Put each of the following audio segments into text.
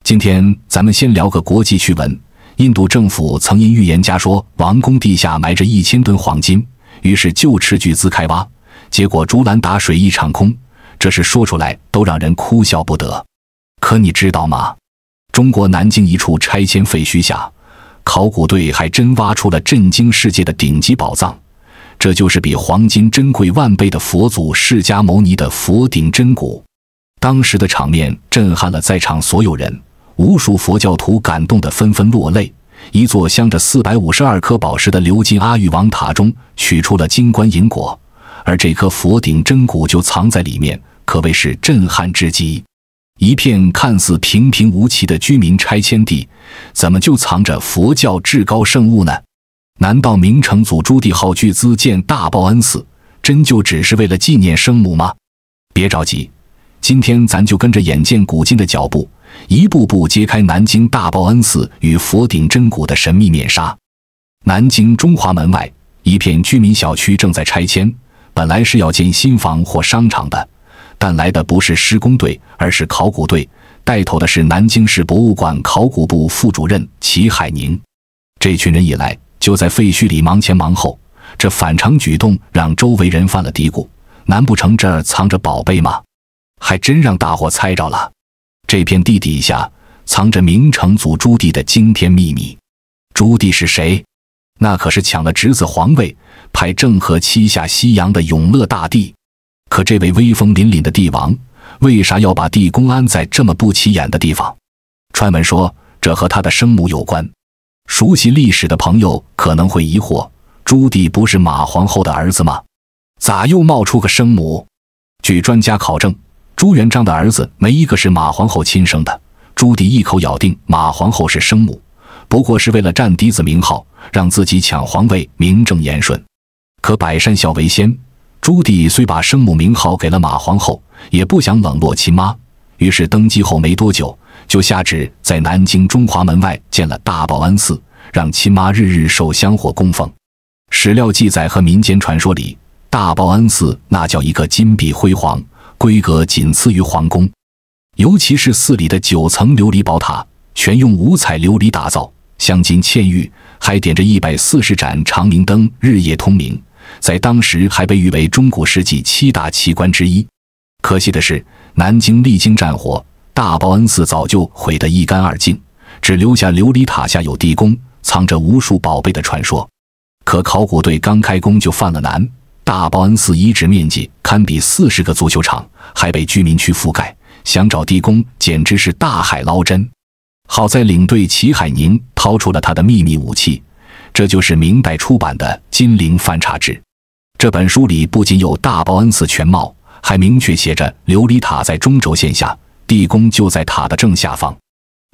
今天咱们先聊个国际趣闻。印度政府曾因预言家说王宫地下埋着1000吨黄金，于是就斥巨资开挖，结果竹篮打水一场空。这事说出来都让人哭笑不得。可你知道吗？中国南京一处拆迁废墟下，考古队还真挖出了震惊世界的顶级宝藏，这就是比黄金珍贵万倍的佛祖释迦牟尼的佛顶真骨。当时的场面震撼了在场所有人，无数佛教徒感动得纷纷落泪。一座镶着452颗宝石的鎏金阿育王塔中取出了金冠银果，而这颗佛顶真骨就藏在里面，可谓是震撼之极。一片看似平平无奇的居民拆迁地，怎么就藏着佛教至高圣物呢？难道明成祖朱棣耗巨资建大报恩寺，真就只是为了纪念生母吗？别着急，今天咱就跟着眼见古今的脚步，一步步揭开南京大报恩寺与佛顶真骨的神秘面纱。南京中华门外，一片居民小区正在拆迁，本来是要建新房或商场的，但来的不是施工队，而是考古队，带头的是南京市博物馆考古部副主任齐海宁。这群人一来，就在废墟里忙前忙后，这反常举动让周围人犯了嘀咕：难不成这儿藏着宝贝吗？还真让大伙猜着了。这片地底下藏着明成祖朱棣的惊天秘密。朱棣是谁？那可是抢了侄子皇位，派郑和七下西洋的永乐大帝。可这位威风凛凛的帝王，为啥要把地宫安在这么不起眼的地方？传闻说这和他的生母有关。熟悉历史的朋友可能会疑惑，朱棣不是马皇后的儿子吗？咋又冒出个生母？据专家考证，朱元璋的儿子没一个是马皇后亲生的。朱棣一口咬定马皇后是生母，不过是为了占嫡子名号，让自己抢皇位名正言顺。可百善孝为先，朱棣虽把生母名号给了马皇后，也不想冷落亲妈，于是登基后没多久，就下旨在南京中华门外建了大报恩寺，让亲妈日日受香火供奉。史料记载和民间传说里，大报恩寺那叫一个金碧辉煌，规格仅次于皇宫。尤其是寺里的9层琉璃宝塔，全用五彩琉璃打造，镶金嵌玉，还点着140盏长明灯，日夜通明，在当时还被誉为中古世纪7大奇观之一。可惜的是，南京历经战火，大报恩寺早就毁得一干二净，只留下琉璃塔下有地宫，藏着无数宝贝的传说。可考古队刚开工就犯了难，大报恩寺遗址面积堪比40个足球场，还被居民区覆盖，想找地宫简直是大海捞针。好在领队齐海宁掏出了他的秘密武器，这就是明代出版的《金陵翻查志》。这本书里不仅有大报恩寺全貌，还明确写着琉璃塔在中轴线下，地宫就在塔的正下方。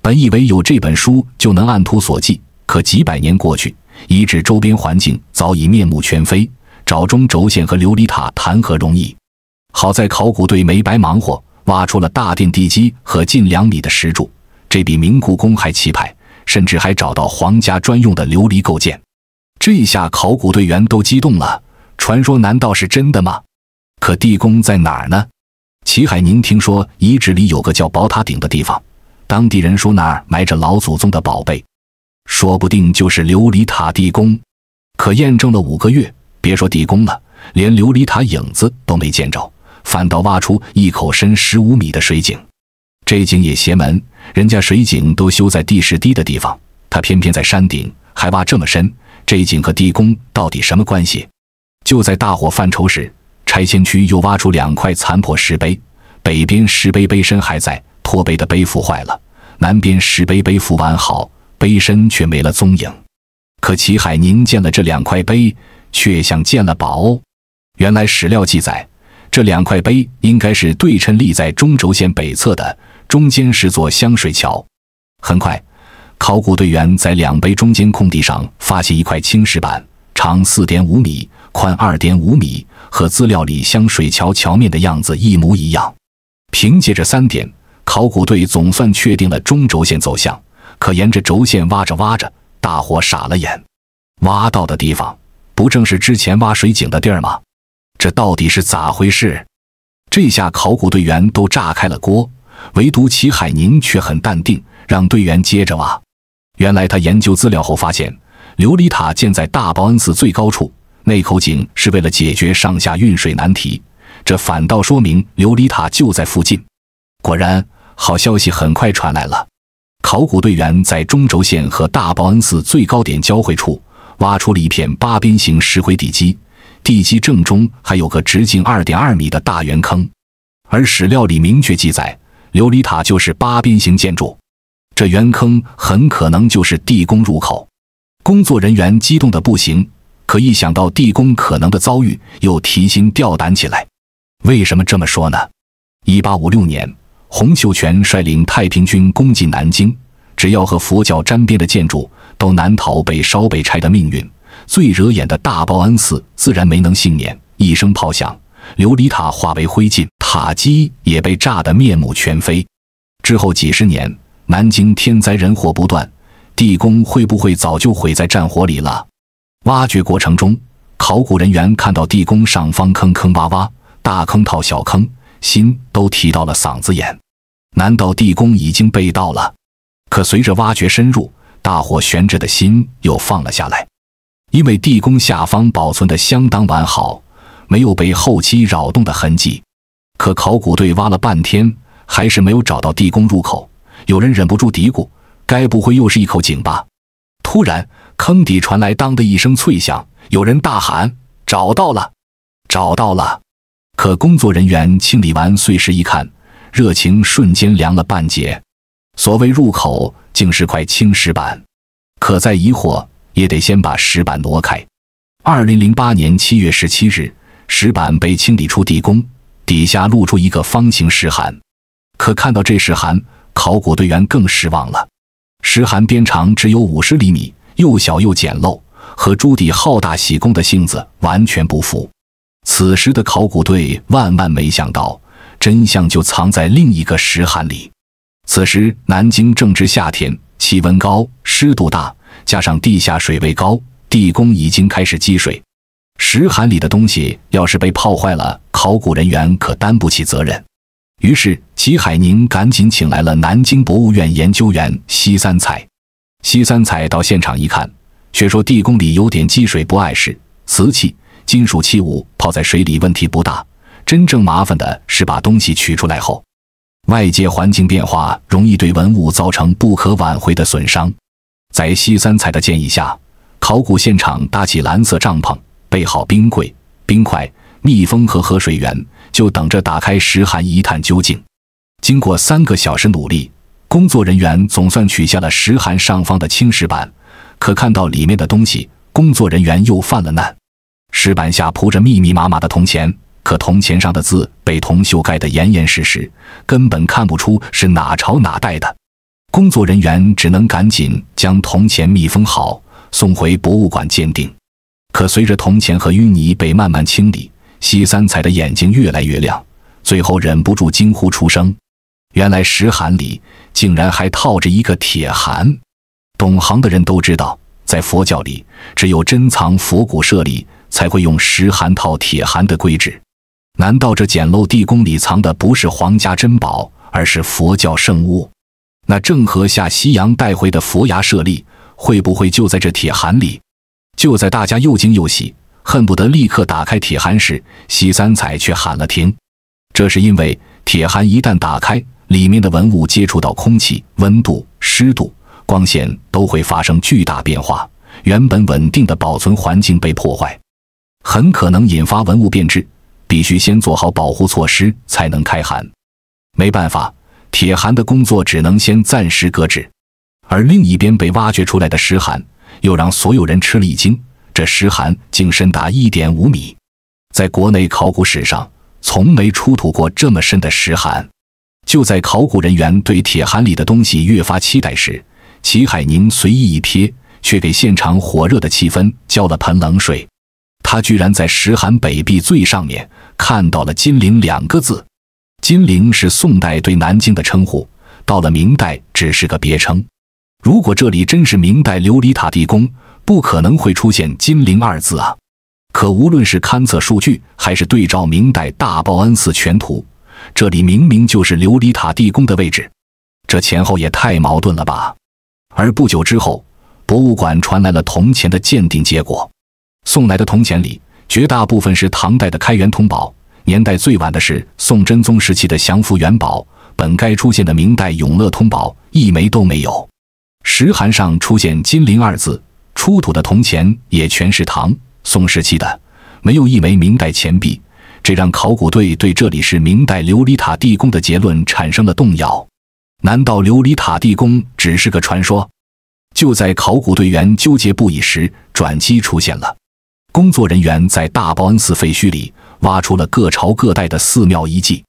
本以为有这本书就能按图索骥，可几百年过去，遗址周边环境早已面目全非，找中轴线和琉璃塔谈何容易。好在考古队没白忙活，挖出了大殿地基和近2米的石柱，这比明故宫还气派，甚至还找到皇家专用的琉璃构件。这下考古队员都激动了，传说难道是真的吗？可地宫在哪儿呢？齐海宁听说遗址里有个叫宝塔顶的地方，当地人说那儿埋着老祖宗的宝贝，说不定就是琉璃塔地宫。可验证了5个月，别说地宫了，连琉璃塔影子都没见着，反倒挖出一口深15米的水井。这井也邪门，人家水井都修在地势低的地方，他偏偏在山顶，还挖这么深，这井和地宫到底什么关系？就在大伙犯愁时，拆迁区又挖出2块残破石碑，北边石碑碑身还在，托碑的碑腐坏了，南边石碑碑腐完好，碑身却没了踪影。可齐海宁见了这2块碑，却像见了宝。原来史料记载，这2块碑应该是对称立在中轴线北侧的，中间是座香水桥。很快，考古队员在2碑中间空地上发现一块青石板，长4.5米，宽2.5米，和资料里香水桥桥面的样子一模一样。凭借这3点，考古队总算确定了中轴线走向。可沿着轴线挖着挖着，大伙傻了眼，挖到的地方不正是之前挖水井的地儿吗？这到底是咋回事？这下考古队员都炸开了锅，唯独齐海宁却很淡定，让队员接着挖。原来他研究资料后发现，琉璃塔建在大报恩寺最高处，那口井是为了解决上下运水难题，这反倒说明琉璃塔就在附近。果然，好消息很快传来了。考古队员在中轴线和大报恩寺最高点交汇处挖出了一片八边形石灰地基，地基正中还有个直径 2.2 米的大圆坑，而史料里明确记载，琉璃塔就是八边形建筑，这圆坑很可能就是地宫入口。工作人员激动得不行，可一想到地宫可能的遭遇，又提心吊胆起来。为什么这么说呢？1856年，洪秀全率领太平军攻进南京，只要和佛教沾边的建筑都难逃被烧被拆的命运。最惹眼的大报恩寺自然没能幸免，一声炮响，琉璃塔化为灰烬，塔基也被炸得面目全非。之后几十年，南京天灾人祸不断，地宫会不会早就毁在战火里了？挖掘过程中，考古人员看到地宫上方坑坑洼洼，大坑套小坑，心都提到了嗓子眼。难道地宫已经被盗了？可随着挖掘深入，大伙悬着的心又放了下来，因为地宫下方保存得相当完好，没有被后期扰动的痕迹。可考古队挖了半天，还是没有找到地宫入口。有人忍不住嘀咕，该不会又是一口井吧？突然，坑底传来当的一声脆响，有人大喊：找到了，找到了！可工作人员清理完碎石一看，热情瞬间凉了半截。所谓入口竟是块青石板，可再疑惑也得先把石板挪开。2008年7月17日，石板被清理出地宫，底下露出一个方形石函。可看到这石函，考古队员更失望了。石函边长只有50厘米，又小又简陋，和朱棣好大喜功的性子完全不符。此时的考古队万万没想到，真相就藏在另一个石函里。此时南京正值夏天，气温高，湿度大，加上地下水位高，地宫已经开始积水。石函里的东西要是被泡坏了，考古人员可担不起责任。于是齐海宁赶紧请来了南京博物院研究员西三彩。西三彩到现场一看，却说地宫里有点积水不碍事，瓷器、金属器物泡在水里问题不大，真正麻烦的是把东西取出来后，外界环境变化容易对文物造成不可挽回的损伤。在西三彩的建议下，考古现场搭起蓝色帐篷，备好冰柜、冰块、密封和河水源，就等着打开石函一探究竟。经过3个小时努力，工作人员总算取下了石函上方的青石板。可看到里面的东西，工作人员又犯了难。石板下铺着密密麻麻的铜钱，可铜钱上的字被铜锈盖得严严实实，根本看不出是哪朝哪代的。工作人员只能赶紧将铜钱密封好，送回博物馆鉴定。可随着铜钱和淤泥被慢慢清理，西三彩的眼睛越来越亮，最后忍不住惊呼出声。原来石函里竟然还套着一个铁函。懂行的人都知道，在佛教里，只有珍藏佛骨舍利才会用石函套铁函的规制。难道这简陋地宫里藏的不是皇家珍宝，而是佛教圣物？那郑和下西洋带回的佛牙舍利，会不会就在这铁函里？就在大家又惊又喜，恨不得立刻打开铁函时，西三彩却喊了停。这是因为铁函一旦打开，里面的文物接触到空气、温度、湿度、光线都会发生巨大变化，原本稳定的保存环境被破坏，很可能引发文物变质，必须先做好保护措施才能开函。没办法，铁函的工作只能先暂时搁置。而另一边被挖掘出来的石函又让所有人吃了一惊，这石函竟深达 1.5 米，在国内考古史上从没出土过这么深的石函。就在考古人员对铁函里的东西越发期待时，齐海宁随意一瞥，却给现场火热的气氛浇了盆冷水。他居然在石函北壁最上面看到了金陵2个字。金陵是宋代对南京的称呼，到了明代只是个别称。如果这里真是明代琉璃塔地宫，不可能会出现金陵2字啊。可无论是勘测数据，还是对照明代大报恩寺全图，这里明明就是琉璃塔地宫的位置，这前后也太矛盾了吧。而不久之后，博物馆传来了铜钱的鉴定结果，送来的铜钱里绝大部分是唐代的开元通宝，年代最晚的是宋真宗时期的祥符元宝，本该出现的明代永乐通宝一枚都没有。石函上出现金陵二字，出土的铜钱也全是唐、宋时期的，没有一枚明代钱币，这让考古队对这里是明代琉璃塔地宫的结论产生了动摇。难道琉璃塔地宫只是个传说？就在考古队员纠结不已时，转机出现了。工作人员在大报恩寺废墟里挖出了各朝各代的寺庙遗迹。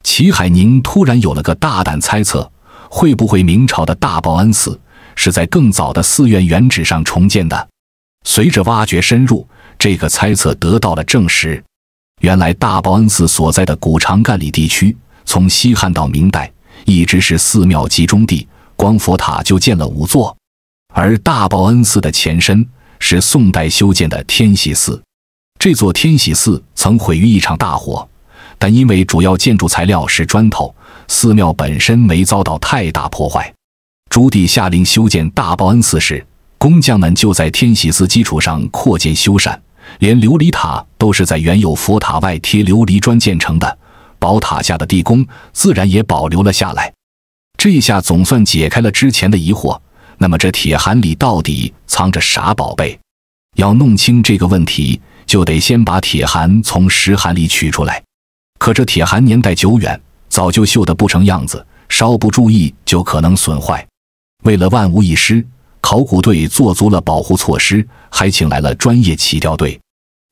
齐海宁突然有了个大胆猜测，会不会明朝的大报恩寺是在更早的寺院原址上重建的？随着挖掘深入，这个猜测得到了证实。原来大报恩寺所在的古长干里地区，从西汉到明代一直是寺庙集中地，光佛塔就建了5座。而大报恩寺的前身是宋代修建的天喜寺，这座天喜寺曾毁于一场大火，但因为主要建筑材料是砖头，寺庙本身没遭到太大破坏。朱棣下令修建大报恩寺时，工匠们就在天喜寺基础上扩建修缮，连琉璃塔都是在原有佛塔外贴琉璃砖建成的，宝塔下的地宫自然也保留了下来。这下总算解开了之前的疑惑，那么这铁函里到底藏着啥宝贝？要弄清这个问题，就得先把铁函从石函里取出来。可这铁函年代久远，早就锈得不成样子，稍不注意就可能损坏。为了万无一失，考古队做足了保护措施，还请来了专业起吊队。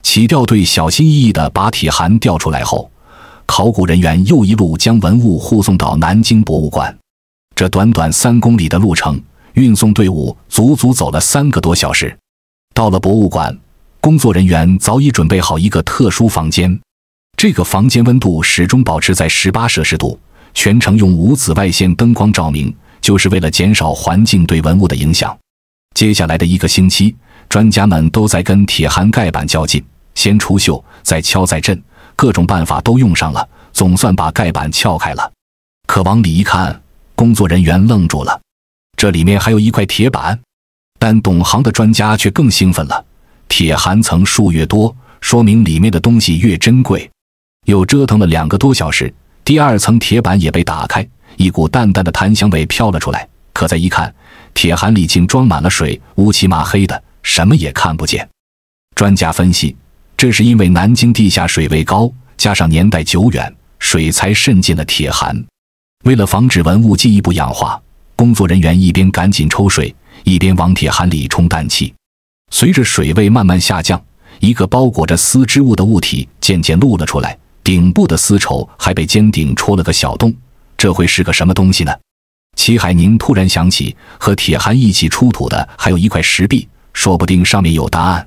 起吊队小心翼翼地把铁函吊出来后，考古人员又一路将文物护送到南京博物馆。这短短3公里的路程，运送队伍足足走了3个多小时。到了博物馆，工作人员早已准备好一个特殊房间，这个房间温度始终保持在18摄氏度，全程用无紫外线灯光照明，就是为了减少环境对文物的影响。接下来的1个星期，专家们都在跟铁函盖板较劲，先除锈，再敲再震，各种办法都用上了，总算把盖板撬开了。可往里一看，工作人员愣住了，这里面还有一块铁板。但懂行的专家却更兴奋了，铁函层数越多，说明里面的东西越珍贵。又折腾了2个多小时，第2层铁板也被打开，一股淡淡的檀香味飘了出来。可再一看，铁函里竟装满了水，乌漆麻黑的，什么也看不见。专家分析，这是因为南京地下水位高，加上年代久远，水才渗进了铁函。为了防止文物进一步氧化，工作人员一边赶紧抽水，一边往铁函里充氮气。随着水位慢慢下降，一个包裹着丝织物的物体渐渐露了出来，顶部的丝绸还被尖顶戳了个小洞，这会是个什么东西呢？齐海宁突然想起，和铁函一起出土的还有一块石壁，说不定上面有答案。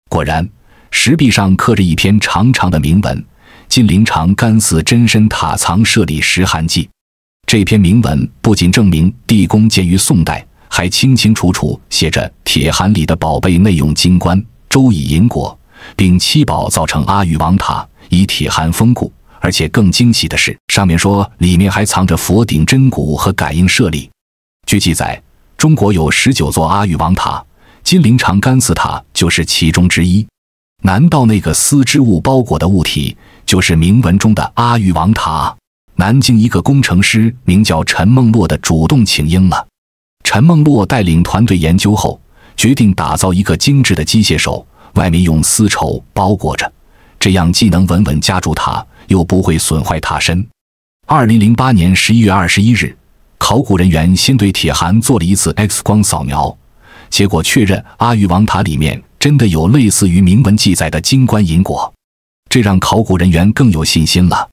果然，石壁上刻着一篇长长的铭文：金陵长干寺真身塔藏舍里石函记。这篇铭文不仅证明地宫建于宋代，还清清楚楚写着铁函里的宝贝内用金冠、周以银果，并七宝造成阿育王塔，以铁函封固。而且更惊喜的是，上面说里面还藏着佛顶真骨和感应舍利。据记载，中国有19座阿育王塔，金陵长干寺塔就是其中之一。难道那个丝织物包裹的物体就是铭文中的阿育王塔？南京一个工程师名叫陈梦洛的主动请缨了。陈梦洛带领团队研究后，决定打造一个精致的机械手，外面用丝绸包裹着，这样既能稳稳夹住塔，又不会损坏塔身。2008年11月21日，考古人员先对铁函做了一次 X 光扫描，结果确认阿育王塔里面真的有类似于铭文记载的金冠银果，这让考古人员更有信心了。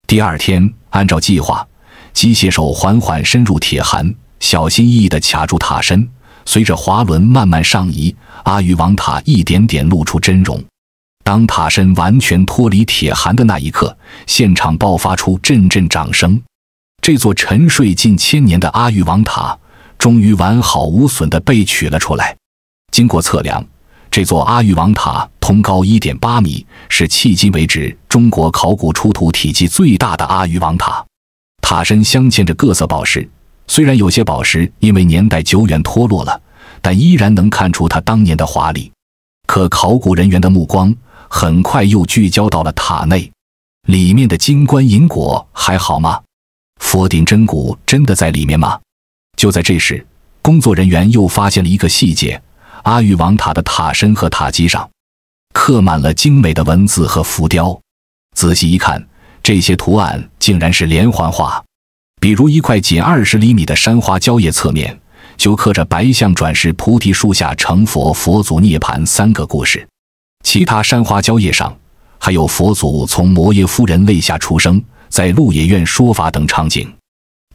第2天，按照计划，机械手缓缓深入铁函，小心翼翼地卡住塔身，随着滑轮慢慢上移，阿育王塔一点点露出真容。当塔身完全脱离铁函的那一刻，现场爆发出阵阵掌声。这座沉睡近1000年的阿育王塔终于完好无损地被取了出来。经过测量，这座阿育王塔通高 1.8 米，是迄今为止中国考古出土体积最大的阿育王塔。塔身镶嵌着各色宝石，虽然有些宝石因为年代久远脱落了，但依然能看出它当年的华丽。可考古人员的目光很快又聚焦到了塔内，里面的金棺银椁还好吗？佛顶真骨真的在里面吗？就在这时，工作人员又发现了一个细节：阿育王塔的塔身和塔基上刻满了精美的文字和浮雕。仔细一看，这些图案竟然是连环画。比如一块仅20厘米的山花蕉叶侧面就刻着白象转世菩提树下成佛、佛祖涅槃3个故事。其他山花蕉叶上还有佛祖从摩耶夫人肋下出生，在鹿野苑说法等场景。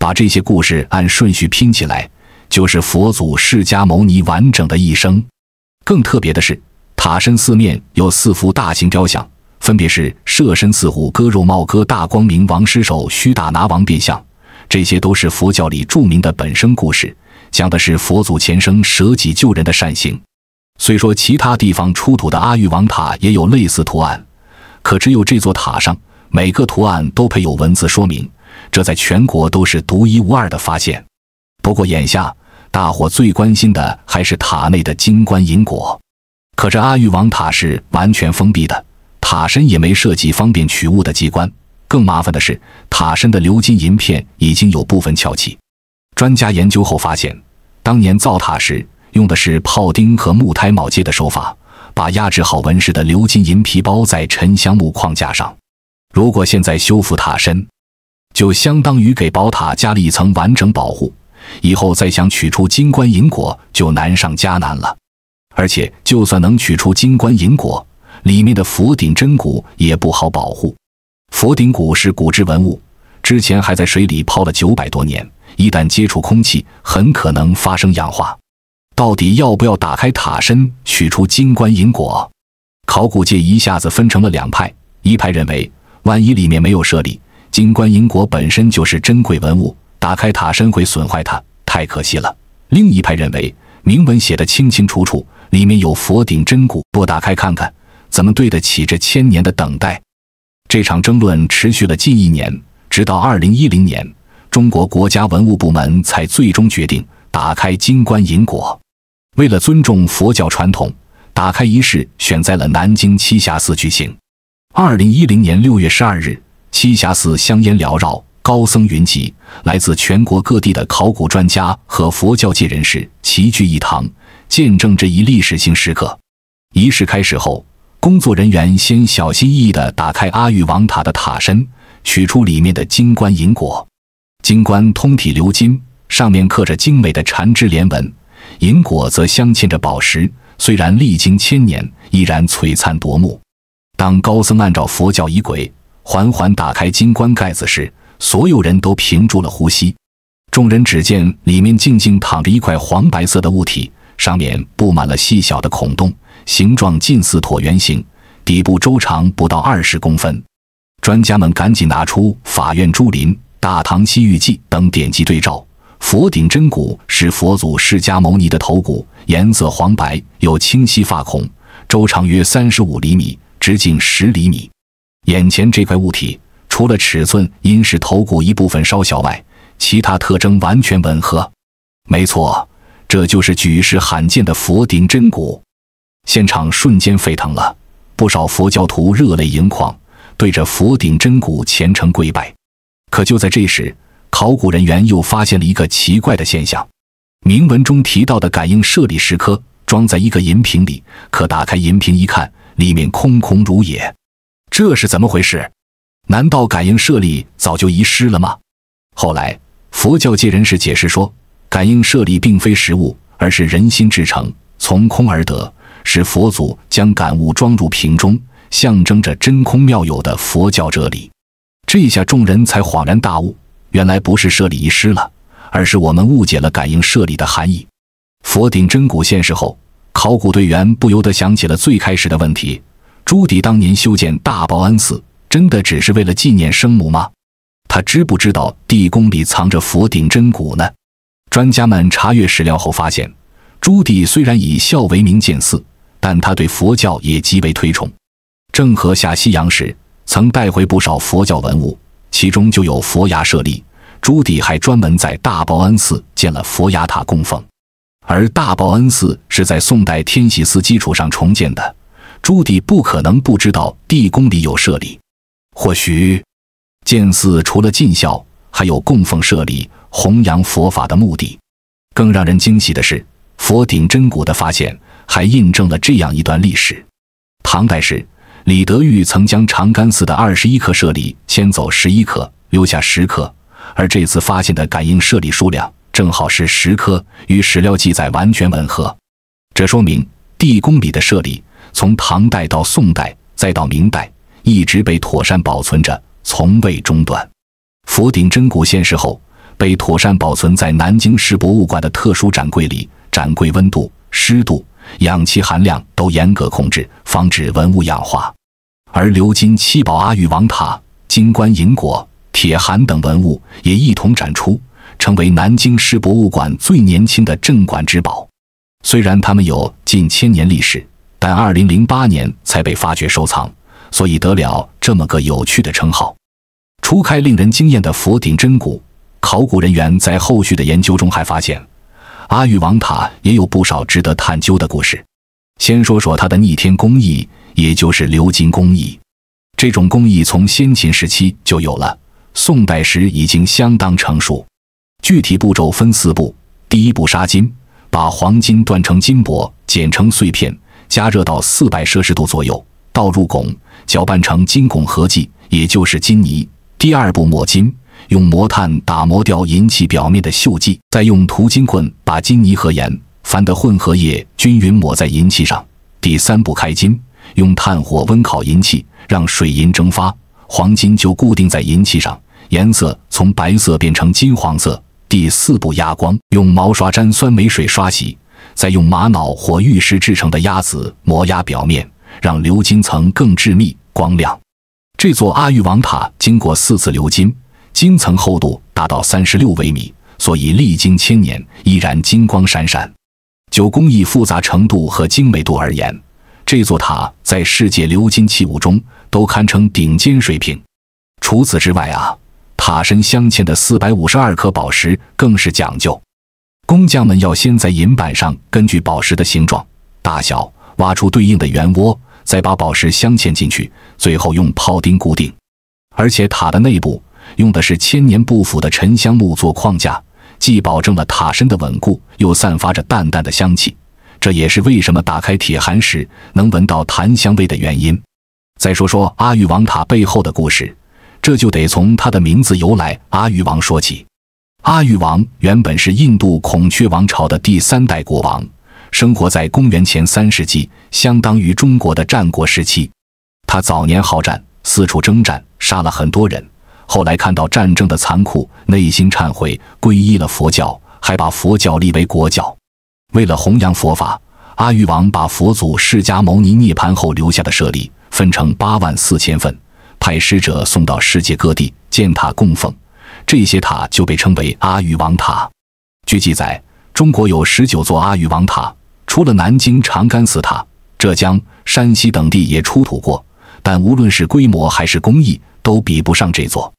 把这些故事按顺序拼起来，就是佛祖释迦牟尼完整的一生。更特别的是，塔身四面有4幅大型雕像，分别是舍身饲虎割肉帽割大光明王尸首须大拿王变相。这些都是佛教里著名的本生故事，讲的是佛祖前生舍己救人的善行。虽说其他地方出土的阿育王塔也有类似图案，可只有这座塔上每个图案都配有文字说明，这在全国都是独一无二的发现。不过眼下大伙最关心的还是塔内的金棺银椁。可这阿育王塔是完全封闭的，塔身也没设计方便取物的机关。更麻烦的是，塔身的鎏金银片已经有部分翘起。专家研究后发现，当年造塔时用的是炮钉和木胎铆接的手法，把压制好纹饰的鎏金银皮包在沉香木框架上。如果现在修复塔身，就相当于给宝塔加了一层完整保护，以后再想取出金棺银椁就难上加难了。而且就算能取出金棺银椁，里面的佛顶真骨也不好保护。佛顶骨是骨质文物，之前还在水里泡了900多年，一旦接触空气，很可能发生氧化。到底要不要打开塔身取出金棺银椁？考古界一下子分成了2派，一派认为，万一里面没有舍利，金棺银椁本身就是珍贵文物，打开塔身会损坏它，太可惜了。另一派认为，铭文写得清清楚楚，里面有佛顶真骨，多打开看看，怎么对得起这1000年的等待？这场争论持续了近1年，直到2010年，中国国家文物部门才最终决定打开金棺银椁。为了尊重佛教传统，打开仪式选在了南京栖霞寺举行。2010年6月12日，栖霞寺香烟缭绕，高僧云集，来自全国各地的考古专家和佛教界人士齐聚一堂，见证这一历史性时刻。仪式开始后，工作人员先小心翼翼地打开阿育王塔的塔身，取出里面的金棺银椁。金棺通体鎏金，上面刻着精美的缠枝莲纹，银椁则镶嵌着宝石，虽然历经1000年，依然璀璨夺目。当高僧按照佛教仪轨缓缓打开金棺盖子时，所有人都屏住了呼吸。众人只见里面静静躺着一块黄白色的物体，上面布满了细小的孔洞，形状近似椭圆形，底部周长不到20公分。专家们赶紧拿出法院珠林、大唐西域记等典籍对照，佛顶真骨是佛祖释迦牟尼的头骨，颜色黄白，有清晰发孔，周长约35厘米，直径10厘米。眼前这块物体，除了尺寸因是头骨一部分稍小外，其他特征完全吻合。没错，这就是举世罕见的佛顶真骨。现场瞬间沸腾了，不少佛教徒热泪盈眶，对着佛顶真骨虔诚跪拜。可就在这时，考古人员又发现了一个奇怪的现象：铭文中提到的感应舍利10颗装在一个银瓶里，可打开银瓶一看，里面空空如也。这是怎么回事？难道感应舍利早就遗失了吗？后来佛教界人士解释说，感应舍利并非实物，而是人心制成，从空而得，是佛祖将感悟装入瓶中，象征着真空妙有的佛教哲理。这下众人才恍然大悟，原来不是舍利遗失了，而是我们误解了感应舍利的含义。佛顶真骨现世后，考古队员不由得想起了最开始的问题：朱棣当年修建大报恩寺，真的只是为了纪念生母吗？他知不知道地宫里藏着佛顶真骨呢？专家们查阅史料后发现，朱棣虽然以孝为名建寺，但他对佛教也极为推崇。郑和下西洋时曾带回不少佛教文物，其中就有佛牙舍利。朱棣还专门在大报恩寺建了佛牙塔供奉，而大报恩寺是在宋代天喜寺基础上重建的，朱棣不可能不知道地宫里有舍利。或许建寺除了尽孝，还有供奉舍利、弘扬佛法的目的。更让人惊喜的是，佛顶真骨的发现还印证了这样一段历史。唐代时，李德裕曾将长干寺的21克舍利迁走11克，留下10克，而这次发现的感应舍利数量正好是10克，与史料记载完全吻合。这说明地宫里的舍利从唐代到宋代再到明代一直被妥善保存着，从未中断。佛顶真骨现世后，被妥善保存在南京市博物馆的特殊展柜里，展柜温度、湿度、氧气含量都严格控制，防止文物氧化。而鎏金七宝阿育王塔、金冠银果、铁函等文物也一同展出，成为南京市博物馆最年轻的镇馆之宝。虽然它们有近1000年历史，但2008年才被发掘收藏，所以得了这么个有趣的称号。除开令人惊艳的佛顶真骨，考古人员在后续的研究中还发现，阿育王塔也有不少值得探究的故事。先说说它的逆天工艺，也就是鎏金工艺。这种工艺从先秦时期就有了，宋代时已经相当成熟。具体步骤分4步：第一步杀金，把黄金锻成金箔，剪成碎片，加热到400摄氏度左右，倒入汞，搅拌成金汞合剂，也就是金泥。第二步磨金，用磨炭打磨掉银器表面的锈迹，再用涂金棍把金泥和盐、矾的混合液均匀抹在银器上。第3步开金，用炭火温烤银器，让水银蒸发，黄金就固定在银器上，颜色从白色变成金黄色。第4步压光，用毛刷沾酸梅水刷洗，再用玛瑙或玉石制成的压子磨压表面，让鎏金层更致密光亮。这座阿育王塔经过4次鎏金，金层厚度达到36微米，所以历经1000年依然金光闪闪。就工艺复杂程度和精美度而言，这座塔在世界鎏金器物中都堪称顶尖水平。除此之外塔身镶嵌的452颗宝石更是讲究。工匠们要先在银板上根据宝石的形状、大小挖出对应的圆窝，再把宝石镶嵌进去，最后用炮钉固定。而且塔的内部用的是1000年不腐的沉香木做框架，既保证了塔身的稳固，又散发着淡淡的香气，这也是为什么打开铁函时能闻到檀香味的原因。再说说阿育王塔背后的故事，这就得从它的名字由来阿育王说起。阿育王原本是印度孔雀王朝的第3代国王，生活在公元前3世纪，相当于中国的战国时期。他早年好战，四处征战，杀了很多人，后来看到战争的残酷，内心忏悔，皈依了佛教，还把佛教立为国教。为了弘扬佛法，阿育王把佛祖释迦牟尼涅槃后留下的舍利分成84000份，派使者送到世界各地建塔供奉，这些塔就被称为阿育王塔。据记载，中国有19座阿育王塔，除了南京长干寺塔，浙江、山西等地也出土过，但无论是规模还是工艺都比不上这座。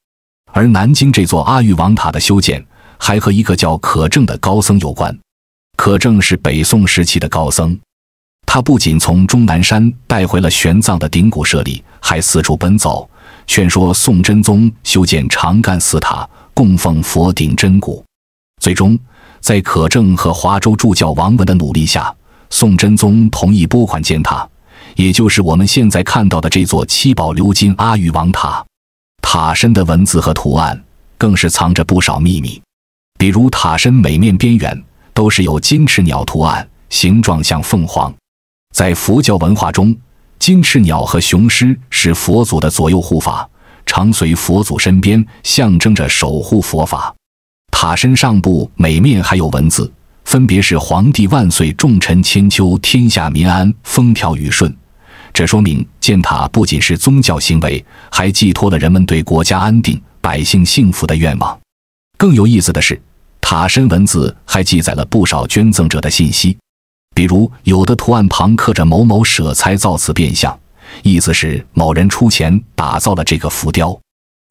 而南京这座阿育王塔的修建还和一个叫可证的高僧有关。可证是北宋时期的高僧，他不仅从终南山带回了玄奘的顶骨舍利，还四处奔走，劝说宋真宗修建长干寺塔，供奉佛顶真骨。最终在可证和华州助教王文的努力下，宋真宗同意拨款建塔，也就是我们现在看到的这座7宝鎏金阿育王塔。塔身的文字和图案更是藏着不少秘密，比如塔身每面边缘都是有金翅鸟图案，形状像凤凰。在佛教文化中，金翅鸟和雄狮是佛祖的左右护法，常随佛祖身边，象征着守护佛法。塔身上部每面还有文字，分别是皇帝万岁，众臣千秋，天下民安，风调雨顺。这说明建塔不仅是宗教行为，还寄托了人们对国家安定、百姓幸福的愿望。更有意思的是，塔身文字还记载了不少捐赠者的信息，比如有的图案旁刻着某某舍财造此变相，意思是某人出钱打造了这个浮雕。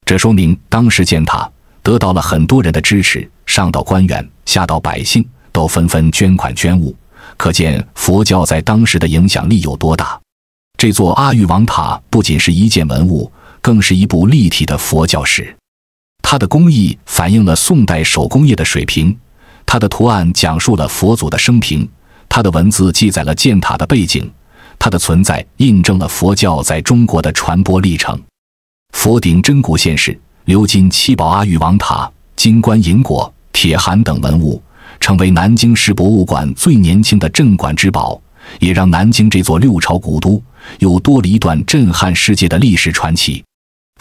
这说明当时建塔得到了很多人的支持，上到官员，下到百姓都纷纷捐款捐物，可见佛教在当时的影响力有多大。这座阿育王塔不仅是一件文物，更是一部立体的佛教史。它的工艺反映了宋代手工业的水平，它的图案讲述了佛祖的生平，它的文字记载了建塔的背景，它的存在印证了佛教在中国的传播历程。佛顶真骨现世，鎏金七宝阿育王塔、金冠银果、铁函等文物，成为南京市博物馆最年轻的镇馆之宝，也让南京这座六朝古都又多了一段震撼世界的历史传奇。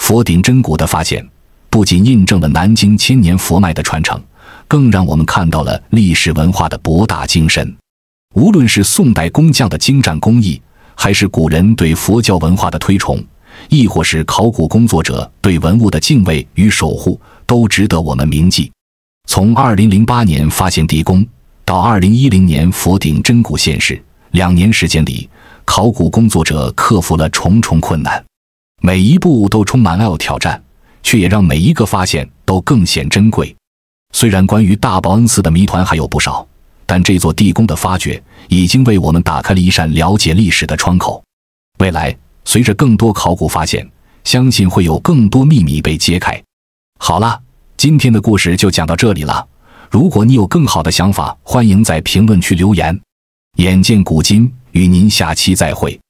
佛顶真骨的发现，不仅印证了南京千年佛脉的传承，更让我们看到了历史文化的博大精深。无论是宋代工匠的精湛工艺，还是古人对佛教文化的推崇，亦或是考古工作者对文物的敬畏与守护，都值得我们铭记。从2008年发现地宫到2010年佛顶真骨现世，2年时间里，考古工作者克服了重重困难，每一步都充满了挑战，却也让每一个发现都更显珍贵。虽然关于大报恩寺的谜团还有不少，但这座地宫的发掘已经为我们打开了一扇了解历史的窗口。未来随着更多考古发现，相信会有更多秘密被揭开。好了，今天的故事就讲到这里了。如果你有更好的想法，欢迎在评论区留言。眼见古今，与您下期再会。